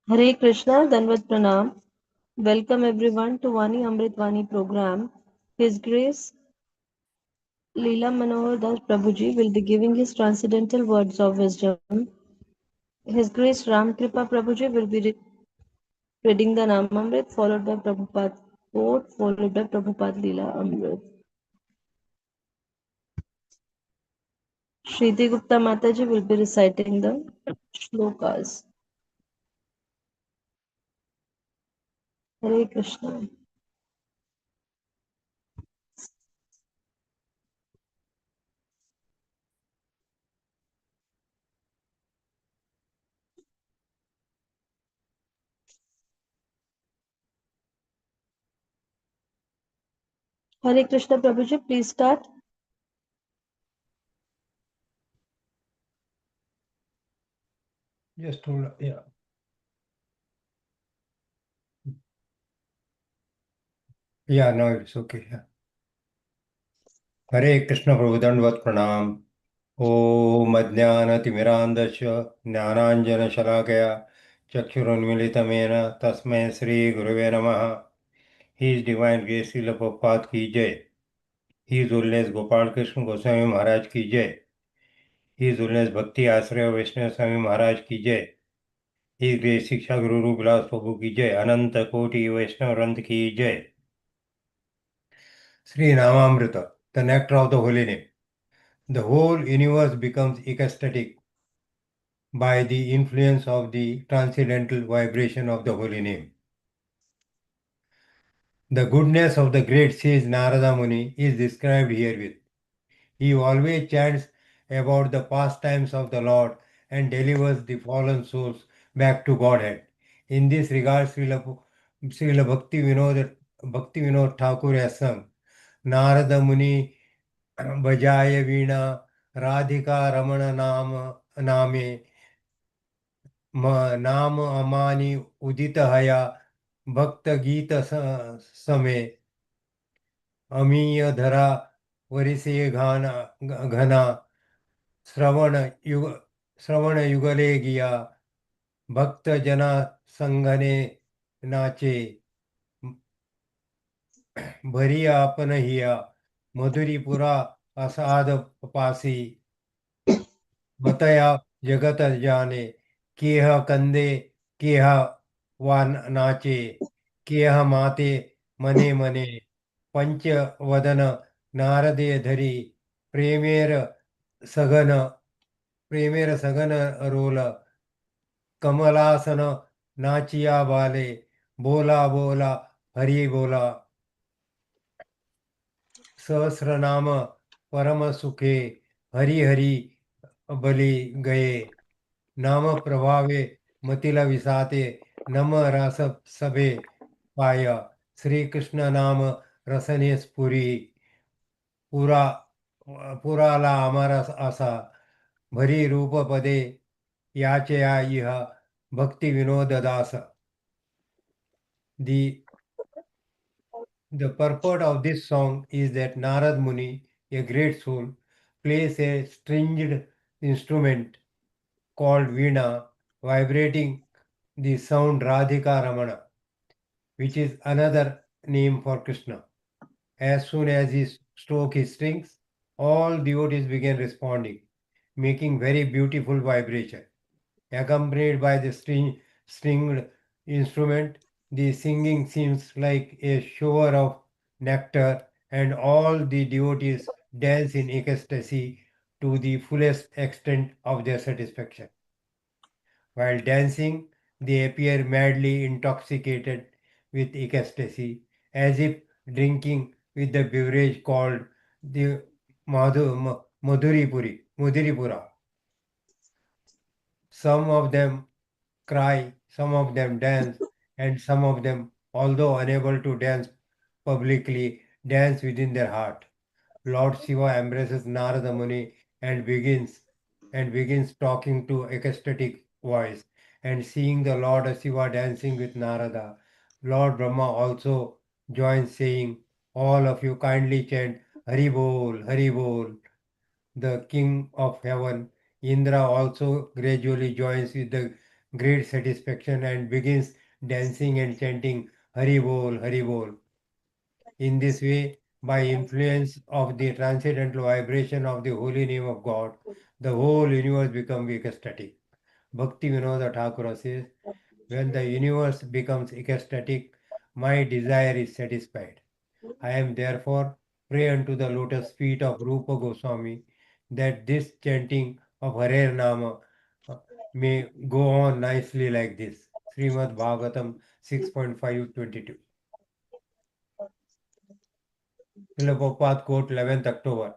Hare Krishna, Danvat Pranam. Welcome everyone to Vani Amritvani program. His Grace Lila Manohar Das Prabhuji will be giving his transcendental words of wisdom. His Grace Ram Kripa Prabhuji will be reading the Namamrit followed by Prabhupada quote followed by Prabhupada Lila Amrit. Shriti Gupta Mataji will be reciting the shlokas. Hare Krishna. Hare Krishna Prabhuji, please start. Just hold, yeah. Yeah, no, it's okay. Yeah. Hare Krishna Prabhu Dandvat Pranam. Om Ajnanatimirandasya Jnananjana Chakshurunmilitamena Tasmai Sri Guruve Namaha. His Divine Grace Srila Prabhupada ki Jai. His Holiness Gopal Krishna Goswami Maharaj ki Jai. His Holiness Bhakti Asraya Vaishnava Swami Maharaj ki Jai. His Grace Shiksha Guru Rup Vilas Prabhu ki Jai. Ananta Koti Vaishnava Rant ki Jai. Sri Namamrita, the nectar of the holy name. The whole universe becomes ecstatic by the influence of the transcendental vibration of the holy name. The goodness of the great sage Narada Muni is described herewith. He always chants about the pastimes of the Lord and delivers the fallen souls back to Godhead. In this regard, Srila Bhakti Vinod Thakur has sung, Narada Muni बजाय वीणा राधिका रमण नामे नाम अमानि उदित हया भक्त गीत समे अमीय धरा वरिसे घना श्रवण युग श्रवण युगले गिया भक्त जना संगने नाचे भरी आपन हिया मधुरीपुरा असाद पासी बतया जगत जाने केह कंदे केह वा नाचे केह माते मने मने पंच वदन नारदे धरी प्रेमेर सगन प्रेमेर सगन रोल कमलासन नाचिया बाले बोला बोला हरि बोला सहस्रनाम परम सुखे हरि हरि बलि गए नाम प्रभावे मतिला विसाते नम रस सबे पाया श्री कृष्ण नाम रसने स्फुरी पुरा पुराला अमर असा भरी रूप पदे याचया इह भक्ति विनोद दास the the purport of this song is that Narad Muni, a great soul, plays a stringed instrument called Veena, vibrating the sound Radhika Ramana, which is another name for Krishna. As soon as he strokes his strings, all devotees begin responding, making very beautiful vibration. Accompanied by the stringed instrument, the singing seems like a shower of nectar, and all the devotees dance in ecstasy to the fullest extent of their satisfaction. While dancing, they appear madly intoxicated with ecstasy, as if drinking with the beverage called the Madhuripura. Some of them cry, some of them dance, and some of them, although unable to dance publicly, dance within their heart. Lord Shiva embraces Narada Muni and begins talking to ecstatic voice. And seeing the Lord Shiva dancing with Narada, Lord Brahma also joins saying, all of you kindly chant Hari Bol, Hari Bol. The king of heaven, Indra, also gradually joins with the great satisfaction and begins dancing and chanting Hari Bol, Hari Bol. In this way, by influence of the transcendental vibration of the holy name of God, the whole universe becomes ecstatic. Bhakti Vinoda Thakura says, when the universe becomes ecstatic, my desire is satisfied. I am therefore pray unto the lotus feet of Rupa Goswami that this chanting of Hare Nama uh, may go on nicely like this. Srimad Bhagavatam 6.522. Srila Prabhupada quote 11th October.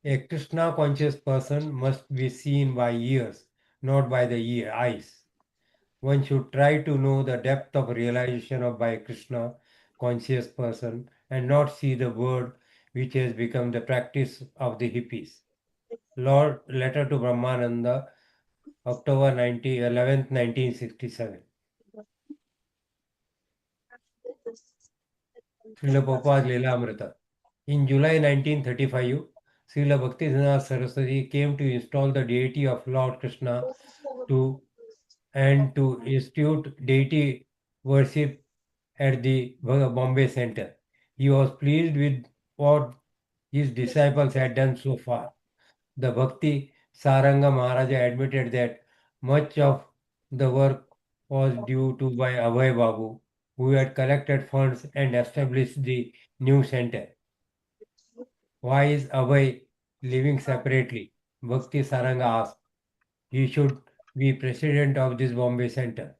A Krishna conscious person must be seen by ears, not by the eyes. One should try to know the depth of realization of by Krishna conscious person and not see the word which has become the practice of the hippies. Lord Letter to Brahmananda, October 11th, 1967. Srila Prabhupada Lila Amrita. In July 1935, Srila Bhaktisiddhanta Saraswati came to install the deity of Lord Krishna to to institute deity worship at the Bombay Center. He was pleased with what his disciples had done so far. The Bhakti Saranga Maharaja admitted that much of the work was due to by Abhay Babu, who had collected funds and established the new center. Why is Abhay living separately? Bhakti Saranga asked. He should be president of this Bombay Center.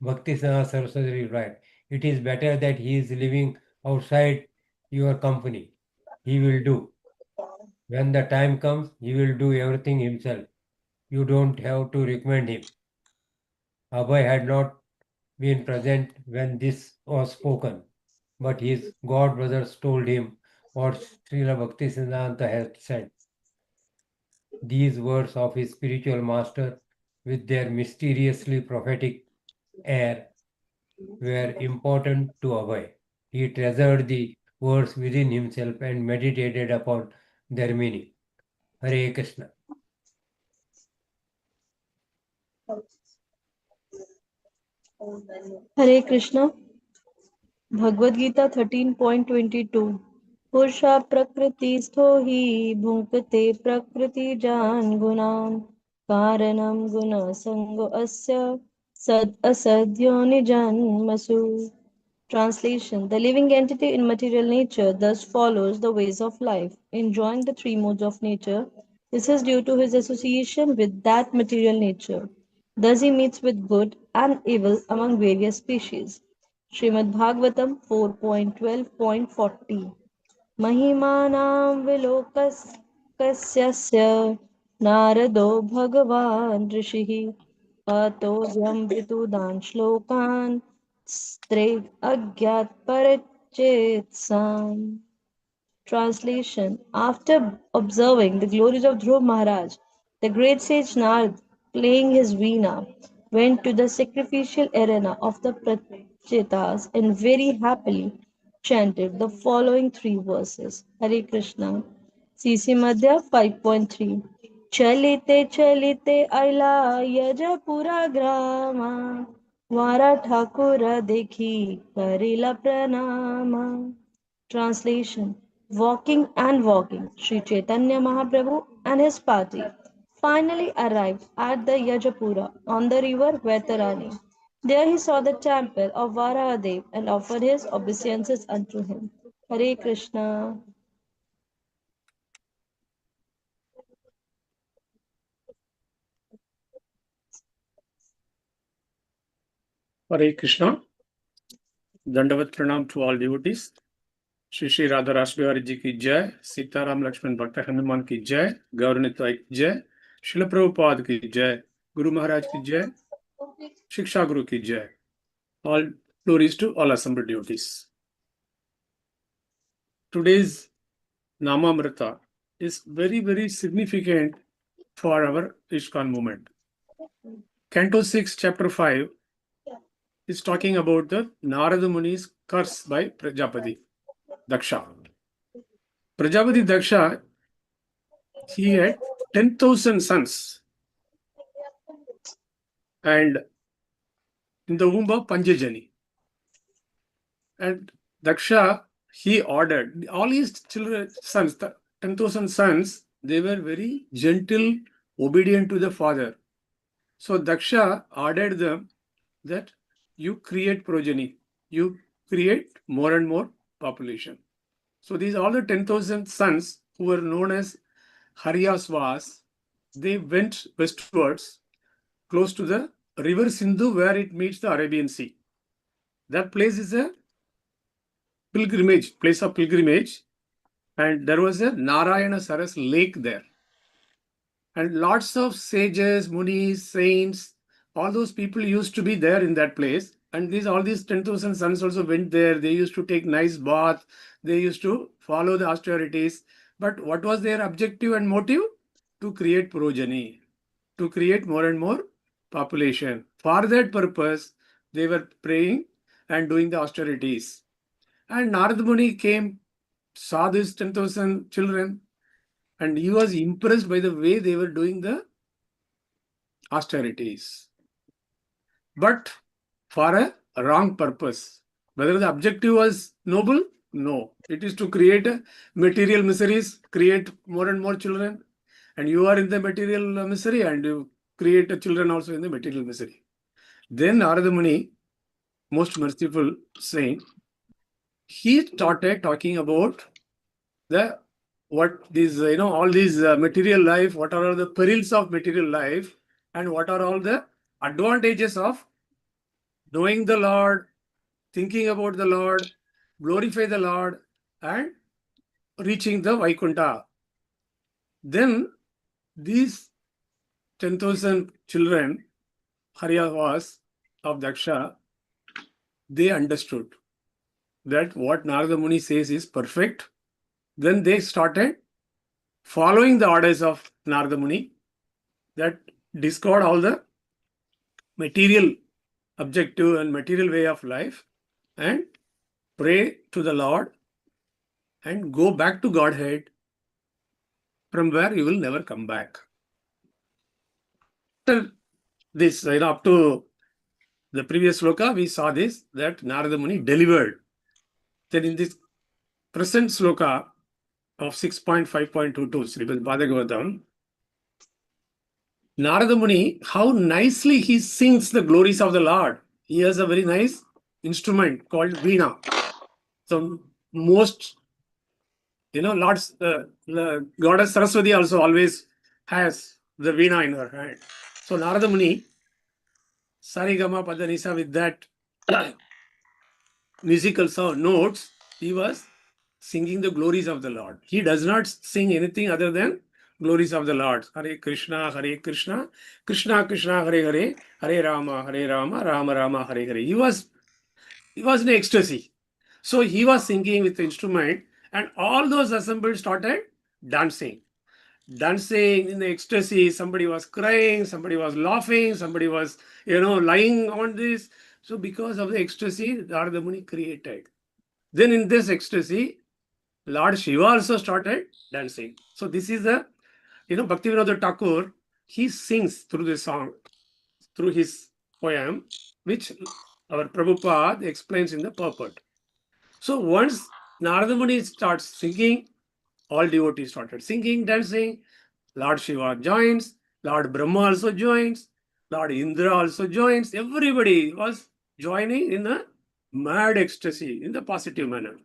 Bhakti Saraswati replied, it is better that he is living outside your company. He will do. When the time comes, he will do everything himself. You don't have to recommend him. Abhay had not been present when this was spoken, but his god brothers told him what Srila Bhakti Siddhanta had said. These words of his spiritual master, with their mysteriously prophetic air, were important to Abhay. He treasured the words within himself and meditated upon their meaning. Hare Krishna. Hare Krishna. Bhagavad Gita 13.22 पुरुषा प्रकृतिस्थो हि भुङ्क्ते प्रकृतिजान् गुणान् कारणं गुणसङ्गो अस्य सद् असद्योनिजन्मसु. Translation: the living entity in material nature thus follows the ways of life, enjoying the three modes of nature. This is due to his association with that material nature. Thus he meets with good and evil among various species. Srimad Bhagavatam 4.12.40 महिमानां विलोकस्य नारदो भगवान् ऋषिः अतो व्यमृतुदान् श्लोकान् स्त्रे अज्ञातपरिचेत्साम्. Translation: after observing the glories of Dhruv Maharaj, the great sage Narad, playing his veena, went to the sacrificial arena of the Prachetas and very happily chanted the following three verses. Hare Krishna. CC Madhya 5.3 Chalite chalite aila yajapura grama Vara Thakura dekhi karila pranama. Translation: walking and walking, Sri Chaitanya Mahaprabhu and his party finally arrived at the Yajapura on the river Vaitarani. There he saw the temple of Varahadev and offered his obeisances unto him. Hare Krishna. Hare Krishna. Dandavat Pranam to all devotees. Shri Shri Radha Rasbihari Ji ki Jai, Sitaram Lakshman Bhakta Hanuman ki Jai, Gauranitai ki Jai, Srila Prabhupada ki Jai, Guru Maharaj ki Jai, Shiksha Guru ki Jai. All glories to all assembled devotees. Today's Namamrita is very, very significant for our ISKCON movement. Canto 6, Chapter 5 is talking about the Narada Muni's curse by Prajapati Daksha. Prajapati Daksha, he had 10,000 sons and in the womb of Panjajani. And Daksha, he ordered all his children, sons, 10,000 sons, they were very gentle, obedient to the father. So Daksha ordered them that you create progeny, you create more and more population. So these all the 10,000 sons who were known as Haryasvas, they went westwards close to the river Sindhu where it meets the Arabian Sea. That place is a pilgrimage, place of pilgrimage, and there was a Narayana Saras lake there. And lots of sages, munis, saints, all those people used to be there in that place. And all these 10,000 sons also went there. They used to take nice bath. They used to follow the austerities. But what was their objective and motive? To create progeny, to create more and more population. For that purpose, they were praying and doing the austerities. And Narad Muni came, saw these 10,000 children, and he was impressed by the way they were doing the austerities. But for a wrong purpose. Whether the objective was noble? No. It is to create material miseries, create more and more children. And you are in the material misery and you create children also in the material misery. Then Narada Muni, most merciful saint, he started talking about the what these all these material life, what are all the perils of material life, and what are all the advantages of knowing the Lord, thinking about the Lord, glorify the Lord, and reaching the Vaikuntha. Then these 10,000 children, Haryavas of Daksha, they understood that what Narada Muni says is perfect. Then they started following the orders of Narada Muni, that discard all the material objective and material way of life and pray to the Lord and go back to Godhead, from where you will never come back. After this, up to the previous sloka, we saw this, that Narada Muni delivered. Then in this present sloka of 6.5.22, Srimad Bhagavatam, Narada Muni, how nicely he sings the glories of the Lord. He has a very nice instrument called Veena. So most, Lord's, Goddess Saraswati also always has the Veena in her hand. So Narada Muni, Sarigama Padanisa, with that musical sound notes, he was singing the glories of the Lord. He does not sing anything other than glories of the Lord. Hare Krishna, Krishna Krishna, Hare Hare, Hare Rama, Rama Rama, Hare Hare. He was in ecstasy. So he was singing with the instrument, and all those assembled started dancing. Dancing in the ecstasy. Somebody was crying, somebody was laughing, somebody was, lying on this. So because of the ecstasy, Narada Muni created. Then in this ecstasy, Lord Shiva also started dancing. So this is the, Bhaktivinoda Thakur, he sings through this song, through his poem, which our Prabhupada explains in the purport. So once Narada Muni starts singing, all devotees started singing, dancing. Lord Shiva joins, Lord Brahma also joins, Lord Indra also joins. Everybody was joining in a mad ecstasy, in the positive manner.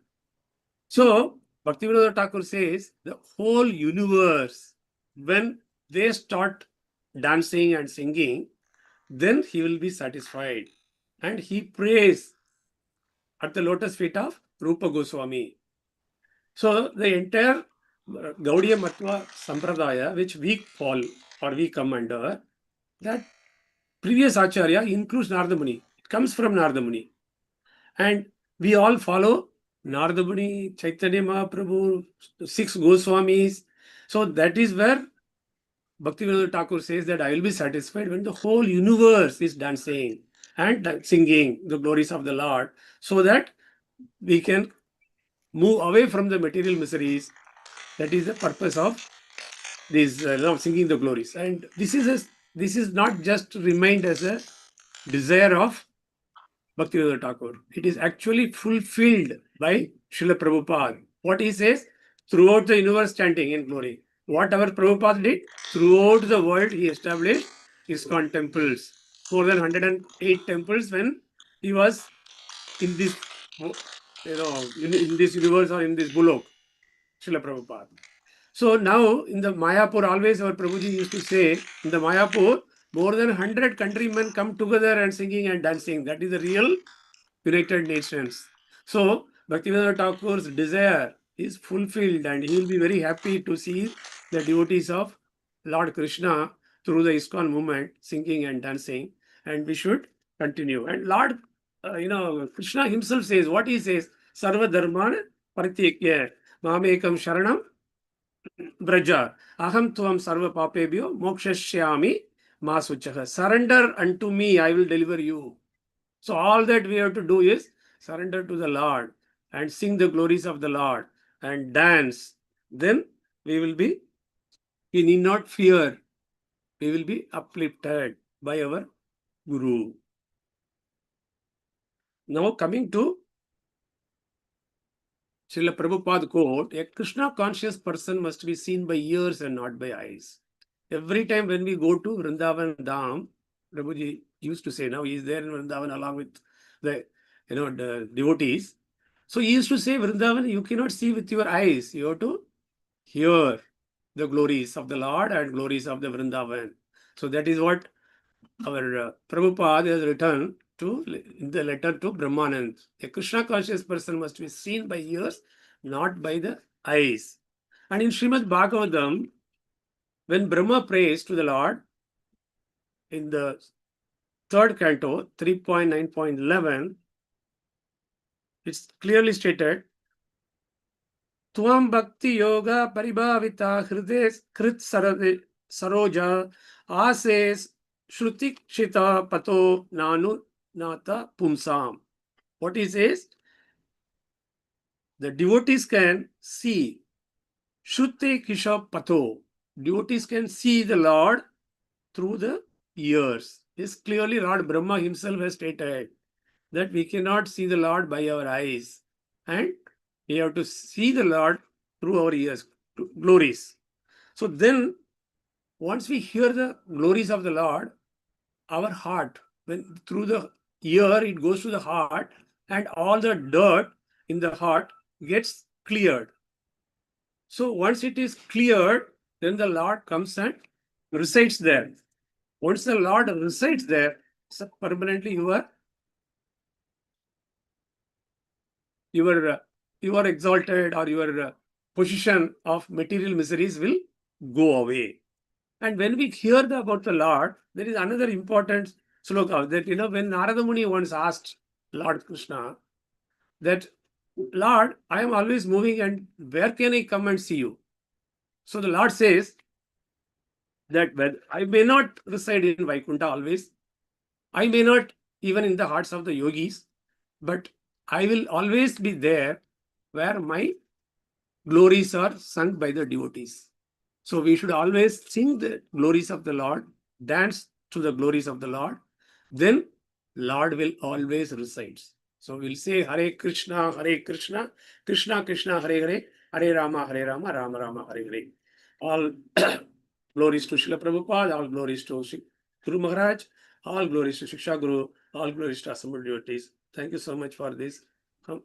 So Bhaktivinoda Thakur says the whole universe, when they start dancing and singing, then he will be satisfied. And he prays at the lotus feet of Rupa Goswami. So the entire Gaudiya Matva Sampradaya, which we fall or we come under, that previous Acharya includes Narada Muni. It comes from Narada Muni. And we all follow Narada Muni, Chaitanya Mahaprabhu, 6 Goswamis. So that is where Bhaktivinoda Thakur says that I will be satisfied when the whole universe is dancing and singing the glories of the Lord, so that we can move away from the material miseries. That is the purpose of this singing the glories. And this is a this is not just remained as a desire of Bhaktivinoda Thakur. It is actually fulfilled by Srila Prabhupada. What he says, throughout the universe chanting in glory. Whatever Prabhupada did, throughout the world he established ISKCON temples. More than 108 temples when he was in this, in this universe or in this Bullock, Srila Prabhupada. So now in the Mayapur, always our Prabhuji used to say, in the Mayapur, more than 100 countrymen come together and singing and dancing. That is the real United Nations. So Bhaktivinoda Thakur's desire is fulfilled and he will be very happy to see the devotees of Lord Krishna through the ISKCON movement singing and dancing, and we should continue. And Lord, Krishna himself says, what he says, Sarva Dharman Parityakya Mamekam Sharanam Braja Aham Tvam Sarva Papebhyo Mokshashyami Masuchaha. Surrender unto me, I will deliver you. So all that we have to do is surrender to the Lord and sing the glories of the Lord and dance. Then we need not fear. We will be uplifted by our Guru. Now coming to Srila Prabhupada quote, a Krishna conscious person must be seen by ears and not by eyes. Every time when we go to Vrindavan Dham, Prabhuji used to say, now he is there in Vrindavan along with the devotees. So he used to say, Vrindavan, you cannot see with your eyes. You have to hear the glories of the Lord and glories of the Vrindavan. So that is what our Prabhupada has written in the letter to Brahmanand. A Krishna conscious person must be seen by ears, not by the eyes. And in Srimad Bhagavatam, when Brahma prays to the Lord, in the third canto, 3.9.11, it's clearly stated, Tvam Bhakti Yoga Paribhavita Hrides Krit Saroja Ases Shruti Kshita Pato Nanu Nata Pumsam. What he says? The devotees can see Shruti Kisha Pato. Devotees can see the Lord through the ears. This clearly Lord Brahma himself has stated that we cannot see the Lord by our eyes. And we have to see the Lord through our ears, glories. So then, once we hear the glories of the Lord, our heart, when through the ear it goes to the heart, and all the dirt in the heart gets cleared. So once it is cleared, then the Lord comes and resides there. Once the Lord resides there, so permanently your exalted or your position of material miseries will go away. And when we hear about the Lord, there is another important sloka that, when Narada Muni once asked Lord Krishna that, Lord, I am always moving and where can I come and see you? So the Lord says that I may not reside in Vaikuntha always, I may not even in the hearts of the yogis, but I will always be there where my glories are sung by the devotees. So we should always sing the glories of the Lord, dance to the glories of the Lord, then Lord will always reside. So we'll say Hare Krishna, Krishna Krishna, Hare Rama, Rama Rama, Hare Hare. All glories to Srila Prabhupada, all glories to Guru Maharaj, all glories to Shiksha Guru, all glories to assembled devotees. Thank you so much for this.